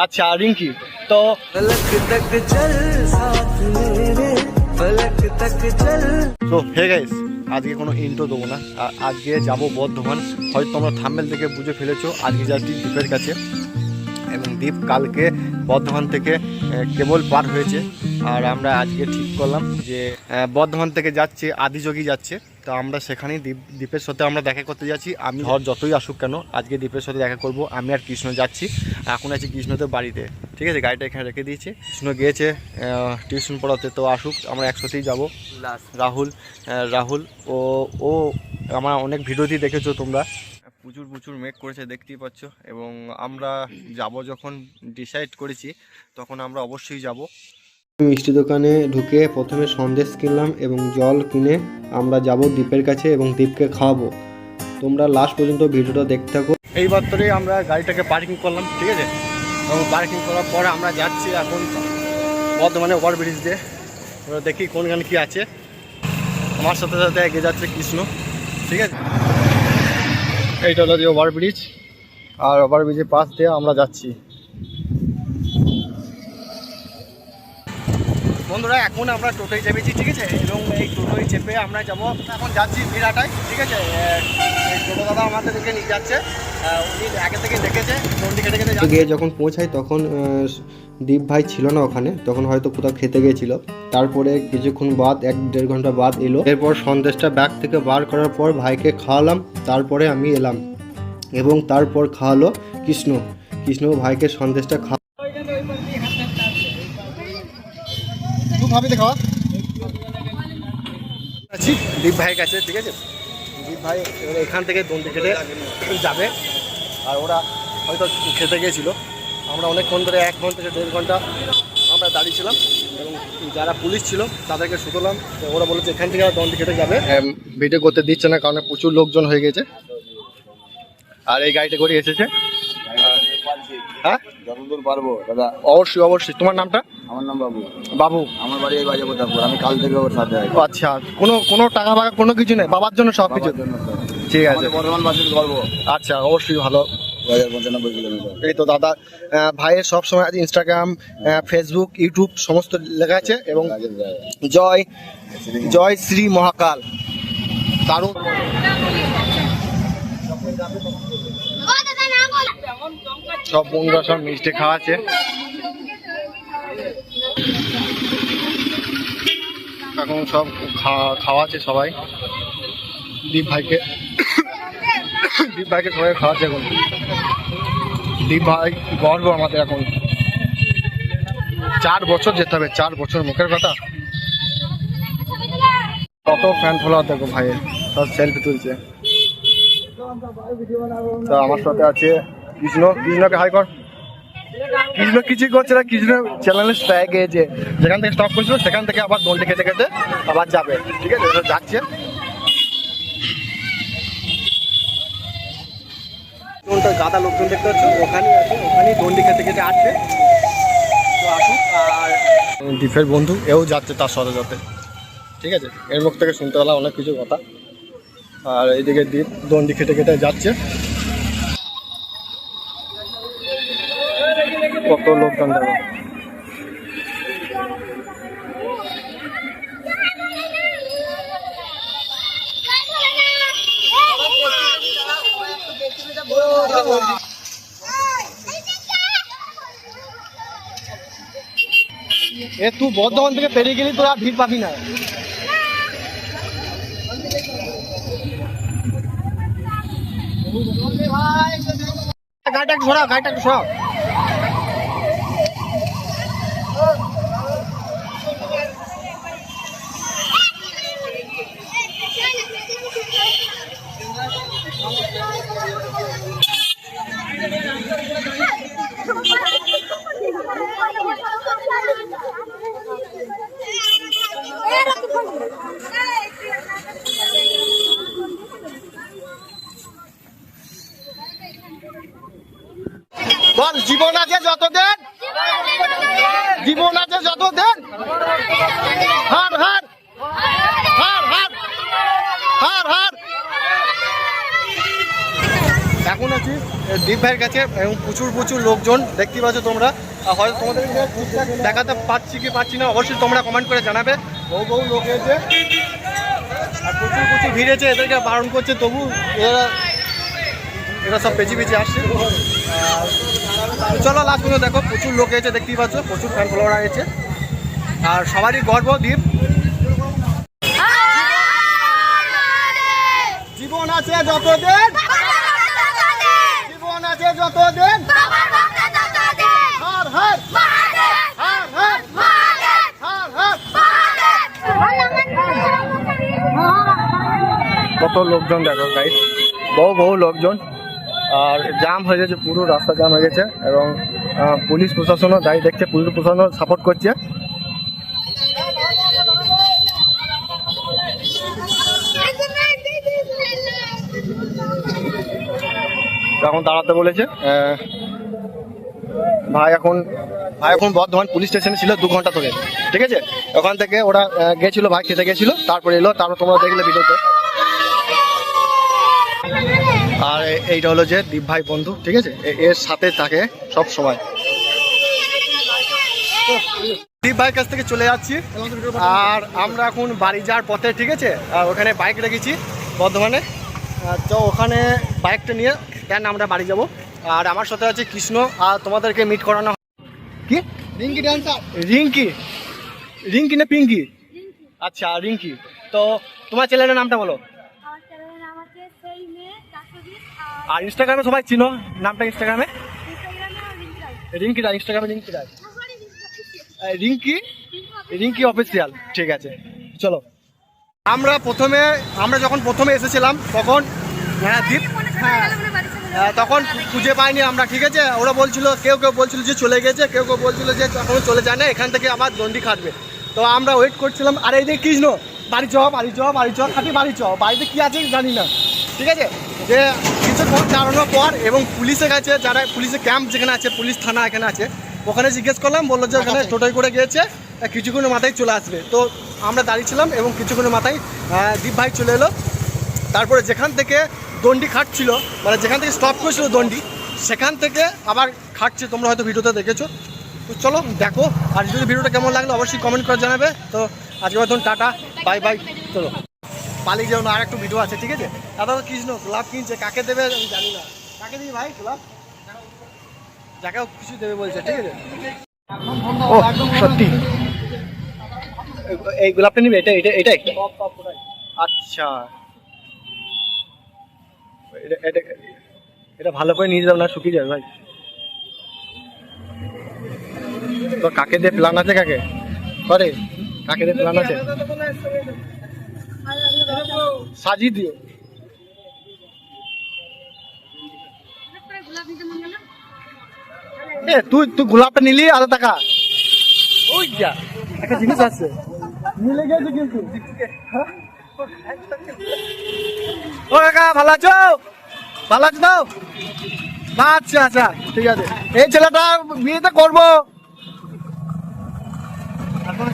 আচ্ছা রিঙ্কি তো hey guys, আজকে কোনো ইন্ট্রো দেবো না। আজকে যাবো বর্ধমান। হয়তো তোমরা থাম্বনেল থেকে বুঝে ফেলেছো, আজকে যাচ্ছি দ্বীপের কাছে। এবং দ্বীপ কালকে বর্ধমান থেকে কেবল পার হয়েছে। আর আমরা আজকে ঠিক করলাম যে বর্ধমান থেকে যাচ্ছে আদিযোগী যাচ্ছে, তো আমরা সেখানেই দ্বীপের সাথে আমরা দেখা করতে যাচ্ছি। আমি ঝড় যতই আসুক কেন আজকে দ্বীপের সাথে দেখা করব। আমি আর কৃষ্ণ যাচ্ছি। এখন আছি কৃষ্ণদের বাড়িতে, ঠিক আছে? গাড়িটা এখানে রেখে দিয়েছি। কৃষ্ণ গিয়েছে টিউশন পড়াতে, তো আসুক, আমরা একসাথেই যাব। রাহুল ও আমার অনেক ভিডিওতেই দেখেছো তোমরা। প্রচুর মেঘ করেছে, দেখতেই পাচ্ছ। এবং আমরা যাব যখন ডিসাইড করেছি তখন আমরা অবশ্যই যাব। মিষ্টি দোকানে ঢুকে প্রথমে সন্দেশ কিনলাম এবং জল কিনে আমরা যাব দ্বীপের কাছে এবং দ্বীপকে খাওয়াবো। তোমরা লাস্ট পর্যন্ত ভিডিওটা দেখতে থাকো। এইবার ধরে আমরা গাড়িটাকে পার্কিং করলাম, ঠিক আছে? এবং পার্কিং করার পরে আমরা যাচ্ছি এখন বর্ধমানে ওভারব্রিজ দিয়ে। এবার দেখি কোনখানে কি আছে। আমার সাথে সাথে এগিয়ে যাচ্ছে কৃষ্ণ, ঠিক আছে? এইটা হলো যে ওভারব্রিজ, আর ওভারব্রিজের পাশ দিয়ে আমরা যাচ্ছি। বন্ধুরা এখন আমরা টোটোয় চেপেছি, ঠিক আছে? এবং এই টোটোয় চেপে আমরা যাবো, এখন যাচ্ছি বিরাটায়, ঠিক আছে? এই টোটো দাদা আমাদেরকে নিয়ে যাচ্ছে, উনি আগে থেকে দেখেছে। গিয়ে যখন পৌঁছাই তখন দীপ ভাই ছিল না ওখানে, তখন হয়তো কোথাও খেতে গিয়েছিল। তারপরে কিছুক্ষণ বাদ 1-1.5 ঘন্টা বাদ এলো। এরপর সন্দেশটা ব্যাগ থেকে বার করার পর ভাইকে খাওয়ালাম, তারপরে আমি এলাম এবং তারপর খাওয়ালো কৃষ্ণ ভাইকে সন্দেশটা আছি দীপ ভাইয়ের কাছে, ঠিক আছে? দীপ ভাই এখান থেকে দণ্ডি খেতে যাবে, আর ওরা হয়তো খেতে গিয়েছিল। আমরা অনেকক্ষণ ধরে 1 ঘন্টা থেকে 1.5 ঘন্টা আমরা দাঁড়িয়েছিলাম এবং যারা পুলিশ ছিল তাদেরকে শুধলাম। ওরা বলেছে এখান থেকে দণ্ডি খেতে যাবে। ভিডিও করতে দিচ্ছে না কারণ প্রচুর লোকজন হয়ে গেছে। আর এই গাড়িটা করে এসেছে। হ্যাঁ, যতদূর পারবো দাদা। অবশ্যই। তোমার নামটা? আমার নাম বাবু। আমার বাড়ি এই বাজে প্রতাপপুর। আমি কাল থেকে ওর সাথে। আচ্ছা, কোনো টাকা ফাকা কোনো কিছু নেই, বাবার জন্য সব কিছু? ঠিক আছে, বর্ধমান বাসে করবো। আচ্ছা, অবশ্যই ভালো। 95 কিলোমিটার। এই তো দাদা ভাইয়ের সব সময় আছে ইনস্টাগ্রাম, ফেসবুক, ইউটিউব সমস্ত লেখা আছে। এবং জয় শ্রী মহাকাল। দারুণ। সব বন্ধুরা সব মিষ্টি খাওয়াচ্ছে। এখন সব খাওয়াচ্ছে সবাই দীপ ভাইকে সবাই খাওয়াচ্ছে। এখন দীপ ভাই গর্ব আমাদের। এখন 4 বছর যেতে হবে, 4 বছর মুখের কথা। কত ফ্যান ফলোয়ার দেখো ভাইয়ের, সব সেলফি তুলছে। তো আমার সাথে আছে কৃষ্ণকে হাই কর। কৃষ্ণ কিছু করছে না, কৃষ্ণ চ্যানেলে স্ট্রাইক গিয়েছে। যেখান থেকে স্টপ করছিল সেখান থেকে আবার দণ্ডি খেতে আবার যাবে, ঠিক আছে? যাচ্ছে। গাদা লোকজন দেখতে পাচ্ছ, ওখানেই দণ্ডি খেতে আসবে। তো আসুক। আর দীপের বন্ধু এও যাচ্ছে তার সাথে, ঠিক আছে? এর মুখ থেকে শুনতে পেলাম অনেক কিছু কথা। আর এইদিকে দ্বীপ দণ্ডি খেতে যাচ্ছে। কত লোকজন যাবে। তুই বর্ধমান থেকে পেরিয়ে গেলি, তোর আর ভিড় পাবি না। গাড়িটা একটু সরাও। বল, জীবন আছে যতদিন, হার হার হার হার হার হার দীপ ভাইয়ের কাছে এবং প্রচুর প্রচুর লোকজন দেখতে পাচ্ছ তোমরা। হয়তো তোমাদের ঠিকঠাক দেখাতে পাচ্ছি কি পাচ্ছি না, অবশ্যই তোমরা কমেন্ট করে জানাবে। বহু বহু লোক এসে আর প্রচুর প্রচুর ভিড় হয়েছে, এদেরকে বারণ করছে তবু এরা সব পেঁচি পেঁচি আসছে। চলো লাস্ট পর্যন্ত দেখো, প্রচুর লোক এসেছে দেখতেই পাচ্ছ, প্রচুর ফ্যান ফলোয়ার আছে আর সবারই গর্ব দীপ। জীবন আছে যতদিন, জীবন আছে যতদিন, হার হার হার হার হার হার। কত লোকজন দেখো গাইস, বহু বহু লোকজন, আর জাম হয়ে গেছে, পুরো রাস্তা জাম হয়ে গেছে এবং পুলিশ প্রশাসনও দায়ী দেখছে, পুলিশ প্রশাসনও সাপোর্ট করছে। এখন দাঁড়াতে বলেছে ভাই এখন বর্ধমান পুলিশ স্টেশনে ছিল 2 ঘন্টা ধরে, ঠিক আছে। ওখান থেকে ওরা গেছিল, ভাই খেতে গেছিল, তারপরে এলো, তারপর তোমরা দেখলে ভিডিওতে। আর এইটা হলো যে দীপ ভাই বন্ধু, ঠিক আছে, এর সাথে থাকে সব সময়। দীপ ভাইয়ের কাছ থেকে চলে যাচ্ছি আর আমরা এখন বাড়ি যাওয়ার পথে, ঠিক আছে। ওখানে বাইক রেখেছি বর্ধমানে, তো ওখানে বাইকটা নিয়ে দেন আমরা বাড়ি যাব। আর আমার সাথে আছে কৃষ্ণ, আর তোমাদেরকে মিট করানো কি রিঙ্কি ডান্সার, রিঙ্কি রিঙ্কি না পিঙ্কি? আচ্ছা রিঙ্কি। তো তোমার চ্যানেলের নামটা বলো। আর ইনস্টাগ্রামে সবাই চিনো নামটা, ইনস্টাগ্রামে রিঙ্কি রায়, ইনস্টাগ্রামে রিঙ্কি রায়, রিঙ্কি রিঙ্কি অফিসিয়াল, ঠিক আছে। চলো আমরা যখন প্রথমে এসেছিলাম তখন দীপ তখন খুঁজে পাইনি আমরা, ঠিক আছে। ওরা বলছিল, কেউ কেউ বলছিল যে চলে গেছে, কেউ কেউ বলছিল যে এখনো চলে যায় না, এখান থেকে আবার দণ্ডি খাটবে। তো আমরা ওয়েট করছিলাম, আর এই যে কৃষ্ণ বাড়ি চ বাড়ি চ বাড়ি চ খাটি বাড়ি চ, বাড়িতে কি আছে জানি না, ঠিক আছে। যে কিছুক্ষণ দাঁড়ানোর পর এবং পুলিশের কাছে, যারা পুলিশের ক্যাম্প যেখানে আছে, পুলিশ থানা এখানে আছে, ওখানে জিজ্ঞেস করলাম, বললো যে ওখানে টোটোয় করে গিয়েছে, কিছুক্ষণের মাথায় চলে আসবে। তো আমরা দাঁড়িয়েছিলাম এবং কিছুক্ষণের মাথায় দীপ ভাই চলে এলো। তারপরে যেখান থেকে দণ্ডি খাটছিল, মানে যেখান থেকে স্টপ করেছিল দণ্ডি, সেখান থেকে আবার খাটছে, তোমরা হয়তো ভিডিওতে দেখেছো। তো চলো দেখো, আর যদি ভিডিওটা কেমন লাগলো অবশ্যই কমেন্ট করে জানাবে। তো আজকে মতন টাটা, বাই বাই। চলো পালিয়ে যাও না, আর একটু ভিডিও আছে, ঠিক আছে। দাদা কৃষ্ণ গোলাপ কিনছে, কাকে দেবে আমি জানি না, কাকে দিই ভাই গোলাপ, যাকে কিছু দেবে বলছে, ঠিক আছে। ও সত্যি এই গোলাপটা নিবে, এটাই আচ্ছা, এটা ভালো করে নিয়ে যাও না, শুকিয়ে যাবে ভাই। তো কাকে দিয়ে প্ল্যান আছে, কাকে করে, কাকে দিয়ে প্ল্যান আছে, সাজিয়ে দিও। তুই গোলাপটা নিলি 1000 টাকা, ওই যা একটা জিনিস আছে মিলে গেছে কিন্তু। ও কাকা ভালো আছো, ভালো আছো তো? আচ্ছা আচ্ছা ঠিক আছে, এই ছেলেটা বিয়েতে করবো। এখন